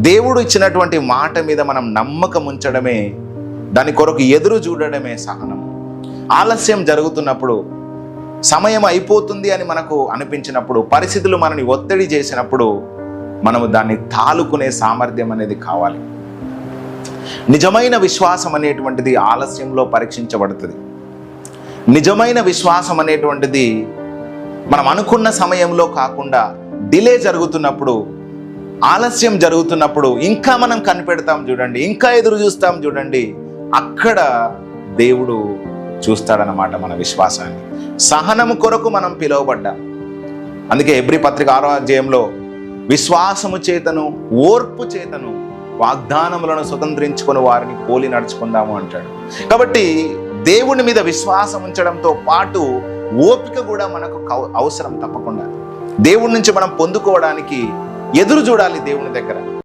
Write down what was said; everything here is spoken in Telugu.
దేవుడు ఇచ్చినటువంటి మాట మీద మనం నమ్మకం ఉంచడమే, దాని కొరకు ఎదురు చూడడమే సహనం. ఆలస్యం జరుగుతున్నప్పుడు, సమయం అయిపోతుంది అని మనకు అనిపించినప్పుడు, పరిస్థితులు మనని ఒత్తిడి చేసినప్పుడు మనము దాన్ని తాలుకునే సామర్థ్యం అనేది కావాలి. నిజమైన విశ్వాసం అనేటువంటిది ఆలస్యంలో పరీక్షించబడుతుంది. నిజమైన విశ్వాసం అనేటువంటిది మనం అనుకున్న సమయంలో కాకుండా డిలే జరుగుతున్నప్పుడు, ఆలస్యం జరుగుతున్నప్పుడు ఇంకా మనం కనిపెడతాం చూడండి, ఇంకా ఎదురు చూస్తాం చూడండి, అక్కడ దేవుడు చూస్తాడనమాట మన విశ్వాసాన్ని. సహనము కొరకు మనం పిలువబడ్డాం. అందుకే హెబ్రీ పత్రిక 6వ అధ్యాయంలో విశ్వాసము చేతను ఓర్పు చేతను వాగ్దానములను స్వతంత్రించుకొని వారిని పోలి నడుచుకుందాము అంటాడు. కాబట్టి దేవుని మీద విశ్వాసం ఉంచడంతో పాటు ఓపిక కూడా మనకు అవసరం. తప్పకుండా దేవుడి నుంచి మనం పొందుకోవడానికి ఎదురు చూడాలి దేవుని దగ్గర.